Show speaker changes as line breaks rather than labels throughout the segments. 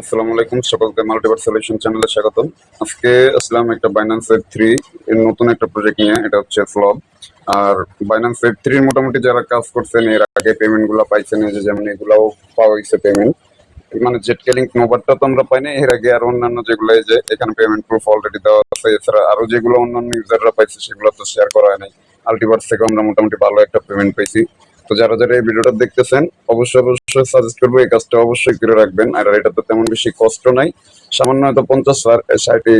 আসসালামু আলাইকুম, সকলকে মাল্টিভার্স সলিউশন চ্যানেলে স্বাগতম। আজকে আসলাম একটা বাইন্যান্স ওয়েব 3 এর নতুন একটা প্রজেক্ট নিয়ে। এটা হচ্ছে ফ্লপ। আর বাইন্যান্স ওয়েব 3 এর মোটামুটি যারা কাজ করছেন এর আগে পেমেন্ট গুলো পাইছেন, এই যে যেমন এগুলাও পাওয়া হয়েছে পেমেন্ট। মানে জেটকে নোভারটা তো আমরা পাইনি এর আগে, আর অন্যান্য যেগুলো এই যে এখানে পেমেন্ট প্রুফ অলরেডি দেওয়া আছে। এছাড়া আরো যেগুলো অন্যান্য ইউজাররা পাইছে সেগুলো তো শেয়ার করা হয় নাই। আলটিভার্স থেকে আমরা মোটামুটি ভালো একটা পেমেন্ট পেয়েছি। তো যারা যারা এই ভিডিওটা দেখতেছেন অবশ্যই সাজেস্ট করবো এই কাজটা অবশ্যই করে রাখবেন। আর এটা তো তেমন বেশি কষ্ট নাই, সামান্য হয়তো 2 থেকে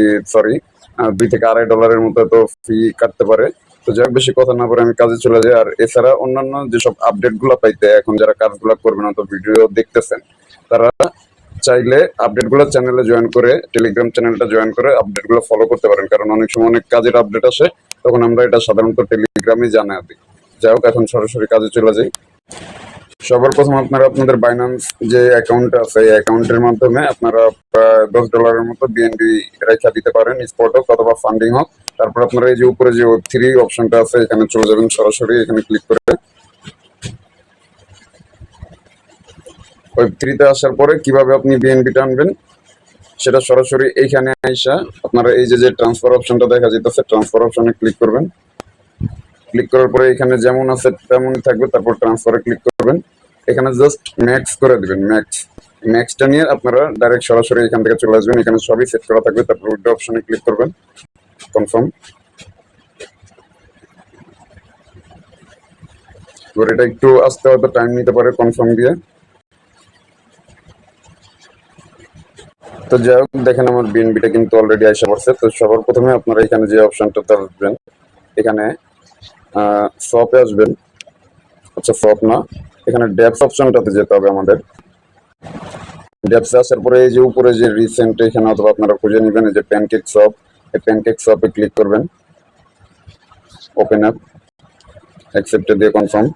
2.5 ডলারের মতো তো ফি কাটতে পারে। তো যাই হোক, বেশি কথা না বলে আমি কাজে চলে যাই। আর এছাড়া অন্যান্য যেসব আপডেট গুলা পাইতে এখন যারা কাজগুলা করবেন অথবা ভিডিও দেখতেছেন, তারা চাইলে আপডেট গুলো চ্যানেলে জয়েন করে, টেলিগ্রাম চ্যানেলটা জয়েন করে আপডেট গুলো ফলো করতে পারেন। কারণ অনেক সময় অনেক কাজের আপডেট আসে, তখন আমরা এটা সাধারণত টেলিগ্রামে জানাই দিই। যাই হোক, এখন সরাসরি কাজে চলে যাই। সবার প্রথম আপনারা আপনাদের বাইন্যান্স যে অ্যাকাউন্ট আছে এই অ্যাকাউন্টের মাধ্যমে আপনারা প্রায় $10 মতো বিএনবি রেখা দিতে পারেন, স্পট হোক অথবা ফান্ডিং হোক। তারপর আপনারা এই যে উপরে যে ওয়েব 3 অপশনটা আছে এখানে চলে যাবেন, সরাসরি এখানে ক্লিক করে ওয়েব 3 আসার পরে কিভাবে আপনি বিএনবিটা আনবেন সেটা সরাসরি এইখানে আইসা আপনারা এই যে ট্রান্সফার অপশনটা দেখা যেতেছে, ট্রান্সফার অপশনে ক্লিক করবেন। ক্লিক করার পরে এখানে যেমন আছে তেমনই থাকবে, তারপর ট্রান্সফারে ক্লিক করবেন। এখানে জাস্ট ম্যাক্স করে দিবেন, ম্যাক্সটা নিয়ে আপনারা ডাইরেক্ট সরাসরি এখান থেকে চলে আসবেন। এখানে সবই সেট করা থাকবে। তারপর উইথড্র অপশনে ক্লিক করবেন, কনফার্ম। এবার এটা একটু আসতে হয়তো টাইম নিতে পারে কনফার্ম দিয়ে। তো যাই হোক, দেখেন আমার বিএনবিটা কিন্তু অলরেডি আসা পড়ছে। তো সবার প্রথমে আপনারা এখানে যে অপশনটাতে আসবেন, এখানে শপে আসবেন। আচ্ছা, শপ না, এখানে ডেপস অপশনটাতে যেতে হবে আমাদের। ডেপসে আসার পরে এই যে উপরে যে রিসেন্ট এখানে অথবা আপনারা খুঁজে নেবেন এই যে প্যানকেক শপ, এই প্যানকেক শপে ক্লিক করবেন, ওপেন অ্যাপ, অ্যাকসেপ্টে দিয়ে কনফার্ম।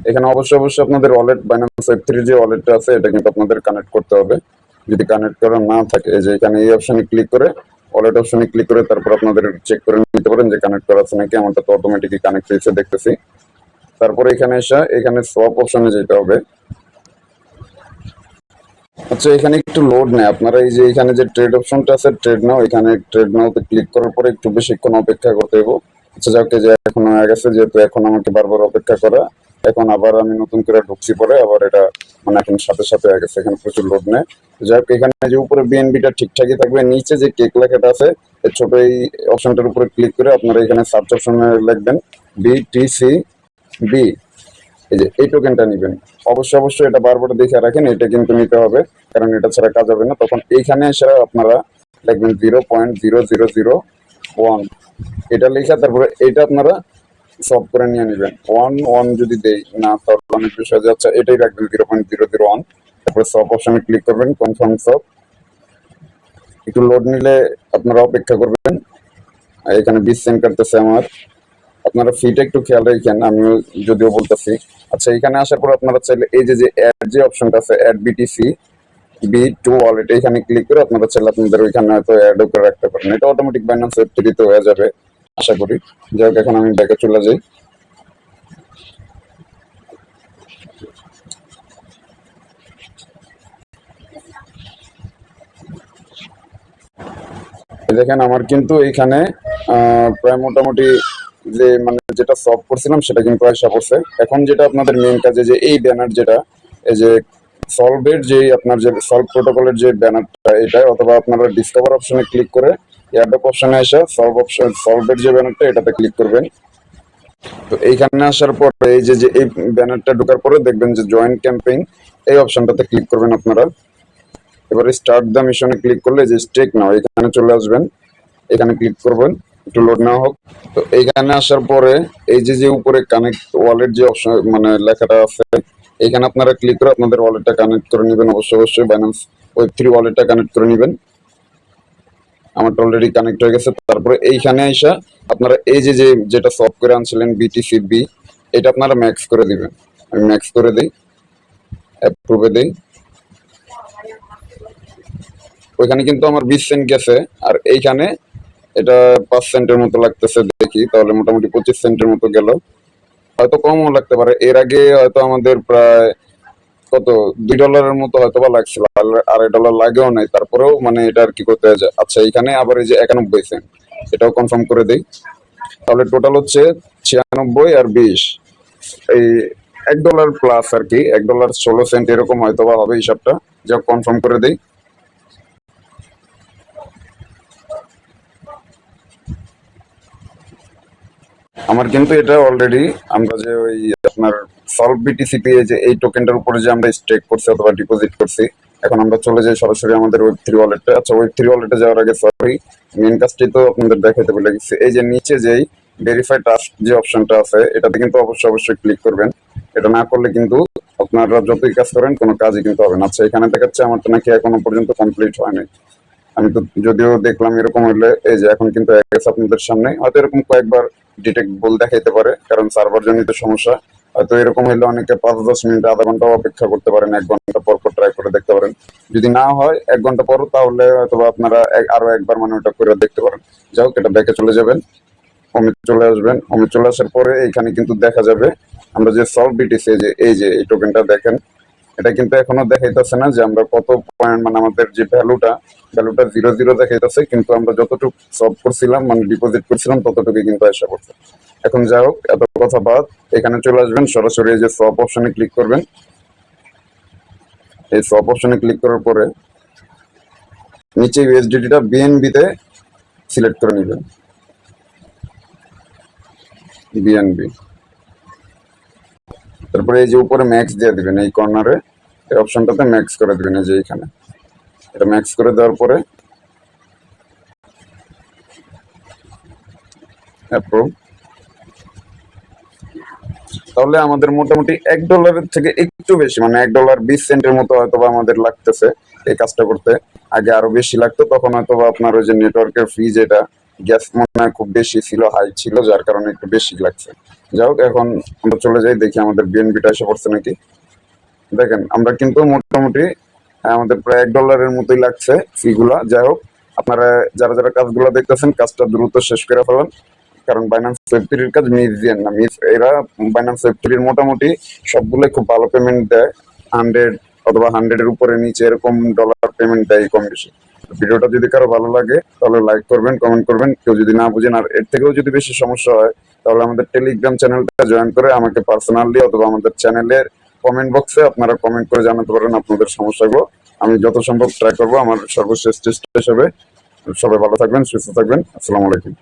এখানে অবশ্যই আপনাদের ওয়ালেট, বাইন্যান্স ওয়েব 3 যে ওয়ালেটটা আছে এটা কিন্তু আপনাদের কানেক্ট করতে হবে। যদি কানেক্ট করা না থাকে, এই যে এখানে এই অপশনে ক্লিক করে, ওয়ালেট অপশনে ক্লিক করে তারপর আপনাদের চেক করে নিতে পারেন যে কানেক্ট করা আছে নাকি। আমারটা তো অটোমেটিকলি কানেক্ট হয়েছে দেখতেছি। তারপরে এখানে এসে এখানে সোয়াপ অপশনে যেতে হবে। আচ্ছা, এখানে একটু লোড নেয়। আপনারা এই যে এখানে যে ট্রেড অপশনটা আছে, ট্রেড নাও, এখানে ট্রেড নাওতে ক্লিক করার পরে একটু বেশিক্ষণ অপেক্ষা করতে হবে। আচ্ছা যাক, যে এখন হয়ে গেছে, যেহেতু এখন আমাকে বারবার অপেক্ষা করা, এখন আবার আমি নতুন করে ঢুকছি পরে আবার এটা মানে এখন সাথে সাথে হয়ে গেছে। এখানে প্রচুর লোড নেয়। যাই হোক, এখানে যে উপরে বিএনবিটা ঠিকঠাকই থাকবে। নিচে যে কেক লেখাটা আছে এই ছোট এই অপশনটার উপরে ক্লিক করে আপনারা এখানে সার্চ অপশনে লিখবেন BTCB, এই যে এই টোকেনটা নিবেন। অবশ্যই এটা বারবার দেখে রাখেন, এটা কিন্তু নিতে হবে, কারণ এটা ছাড়া কাজ হবে না। তখন এইখানে এসে আপনারা লিখবেন 0.0001, এটা লিখে তারপরে এটা আপনারা সব করে নিয়ে নেবেন। 1 যদি দেই না তাহলে অনেক বিষয় যাচ্ছে, এটাই রাখবেন 0.001। তারপরে সব অপশনে ক্লিক করবেন, কনফার্ম সব। একটু লোড নিলে আপনারা অপেক্ষা করবেন। এখানে 20 সেন্ট কাটতেছে আমার। আপনারা ফিটা একটু খেয়াল রাখেন, আমিও যদিও বলতেছি। আচ্ছা, এখানে আসার পর আপনারা চাইলে এই যে অ্যাড যে অপশনটা আছে, অ্যাড BTC B2 ওয়ালেট, এখানে ক্লিক করে আপনারা চাইলে আপনাদের ওইখানে হয়তো অ্যাডও করে রাখতে পারেন। এটা অটোমেটিক বাইন্যান্স ওয়েব 3 তে হয়ে যাবে আশা করি। যাই হোক, এখন আমি ব্যাকে চলে যাই। দেখেন আমার কিন্তু এইখানে প্রায় মোটামুটি যে মানে যেটা সলভ করছিলাম সেটা কিন্তু আসা পড়ছে। এখন যেটা আপনাদের মেন কাজে যে এই ব্যানার, যেটা এই যে সলভের যে আপনার যে সলভ প্রোটোকলের যে ব্যানারটা, এটা অথবা আপনারা ডিসকভার অপশনে ক্লিক করে এয়ারড্রপ অপশনে এসে সলভের যে ব্যানারটা এটাতে ক্লিক করবেন। তো এইখানে আসার পর এই যে এই ব্যানারটা ঢোকার পরে দেখবেন যে জয়েন ক্যাম্পেইন, এই অপশনটাতে ক্লিক করবেন আপনারা। এবারে স্টার্ট দ্য মিশনে ক্লিক করলে যে স্টেক নাও এখানে চলে আসবেন, এখানে ক্লিক করবেন, একটু লোড নেওয়া হোক। তো এইখানে আসার পরে এই যে উপরে কানেক্ট ওয়ালেট যে অপশন মানে লেখাটা আছে, এখানে আপনারা ক্লিক করে আপনাদের ওয়ালেটটা কানেক্ট করে নেবেন। অবশ্যই বাইন্যান্স ওয়েব 3 ওয়ালেটটা কানেক্ট করে নেবেন। আমারটা অলরেডি কানেক্ট হয়ে গেছে। তারপরে এইখানে এসে আপনারা এই যে যেটা সলভ করে আনছিলেন BTCB, এটা আপনারা ম্যাক্স করে দিবেন। আমি ম্যাক্স করে দিই, অ্যাপ্রুভে দিই। ওইখানে কিন্তু আমার 20 সেন্ট গেছে, আর এইখানে এটা 5 সেন্টের মতো লাগতেছে। দেখি তাহলে মোটামুটি 25 সেন্টের মতো গেল। হয়তো কমও লাগতে পারে। এর আগে হয়তো আমাদের প্রায় কত $2 মতো হয়তো বা লাগছিল, $2.5 লাগেও নাই, তারপরেও মানে এটা আর কি করতে হয়। আচ্ছা এখানে আবার এই যে 91 সেন্ট, এটাও কনফার্ম করে দিই। তাহলে টোটাল হচ্ছে 96 আর 20, এই $1 প্লাস আর কি, $1.16 এরকম হয়তো বা হবে হিসাবটা। যা কনফার্ম করে দিই। আমার কিন্তু এটা অলরেডি, আমরা যে ওই আপনার সলভ বিটিসিপি যে এই টোকেনটার উপরে যে আমরা স্টেক করছি অথবা ডিপোজিট করছি, এখন আমরা চলে যাই সরাসরি আমাদের ওয়েব3 ওয়ালেটে। আচ্ছা ওয়েব3 ওয়ালেটে যাওয়ার আগে সরি, মেন কাজটি তো আপনাদের দেখাতে ভুলে গেছি। এই যে নিচে যেই ভেরিফাই টাস্ক যে অপশনটা আছে, এটাতে কিন্তু অবশ্যই ক্লিক করবেন। এটা না করলে কিন্তু আপনারা যতই কাজ করেন কোনো কাজই কিন্তু হবে না। আচ্ছা এখানে দেখাচ্ছে আমারটা নাকি এখনো পর্যন্ত কমপ্লিট হয়নি। আমি তো যদিও দেখলাম এরকম হলে, এই যে এখন কিন্তু আপনাদের সামনে হয়তো এরকম কয়েকবার ডিটেক্ট ভুল দেখাইতে পারে, কারণ সার্ভার জনিত সমস্যা। হয়তো এরকম হলে অনেকে 5-10 মিনিট, আধা ঘন্টা অপেক্ষা করতে পারেন, 1 ঘন্টা পর পর ট্রাই করে দেখতে পারেন। যদি না হয় 1 ঘন্টা পর, তাহলে হয়তো আপনারা আরো একবার মানে ওটা করে দেখতে পারেন। যাই হোক, এটা ব্যাকে চলে যাবেন, অমিত চলে আসবেন। অমিত চলে আসার পরে এখানে কিন্তু দেখা যাবে আমরা যে সলভ বিটিসি, যে এই টোকেনটা দেখেন, এটা কিন্তু এখনো দেখাইতেছে না যে আমরা কত পয়েন্ট, মানে আমাদের যে ভ্যালুটা 0 0 দেখাইতেছে, কিন্তু আমরা যতটুকু সলভ করছিলাম মানে ডিপোজিট করছিলাম ততটুকুই কিন্তু আসা করছে। এখন যাই হোক, এত কথা বাদ, এখানে চলে আসবেন সরাসরি, এই যে সব অপশনে ক্লিক করবেন। এই সব অপশনে ক্লিক করার পরে নিচে ইউএসডিটিটা বিএনবি তে সিলেক্ট করে নেবেন, বিএনবি। তারপরে এই যে উপরে ম্যাক্স দিয়ে দিবেন, এই কর্নারে এই অপশনটাতে ম্যাক্স করে দিবেন, এই যে এখানে এটা ম্যাক্স করে দেওয়ার পরে অ্যাপ্রুভ। তাহলে আমাদের মোটামুটি $1 থেকে একটু বেশি, মানে $1.20 মতো হয়তো বা আমাদের লাগতেছে এই কাজটা করতে। আগে আরো বেশি লাগতো, তখন হয়তো বা আপনার ওই যে নেটওয়ার্কের ফি, যেটা গ্যাস মনে হয় খুব বেশি ছিল, হাই ছিল, যার কারণে একটু বেশি লাগছে। যাই হোক, এখন আমরা চলে যাই, দেখি আমাদের বিএনবিটা এসে পড়ছে নাকি। দেখেন আমরা কিন্তু মোটামুটি আমাদের প্রায় $1 মতোই লাগছে ফি গুলা। যাই হোক, আপনারা যারা যারা কাজগুলো দেখতেছেন, কাজটা দ্রুত শেষ করে ফেলেন, কারণ বাইন্যান্স ওয়েব3 কাজ মিস দিয়েন না। এরা বাইন্যান্স ওয়েব3 মোটামুটি সবগুলো খুব ভালো পেমেন্ট দেয়, 100 অথবা 100-এর উপরে নিচে এরকম ডলার পেমেন্ট দেয় কম বেশি। ভিডিওটা যদি কারো ভালো লাগে তাহলে লাইক করবেন, কমেন্ট করবেন। কেউ যদি না বুঝেন আর এর থেকেও যদি বেশি সমস্যা হয়, তাহলে আমাদের টেলিগ্রাম চ্যানেলটা জয়েন করে আমাকে পার্সোনালি অথবা আমাদের চ্যানেলের কমেন্ট বক্সে আপনারা কমেন্ট করে জানাতে পারেন আপনাদের সমস্যাগুলো। আমি যত সম্ভব ট্রাই করবো আমার সর্বশেষ চেষ্টা হিসেবে। সবাই ভালো থাকবেন, সুস্থ থাকবেন। আসসালামু আলাইকুম।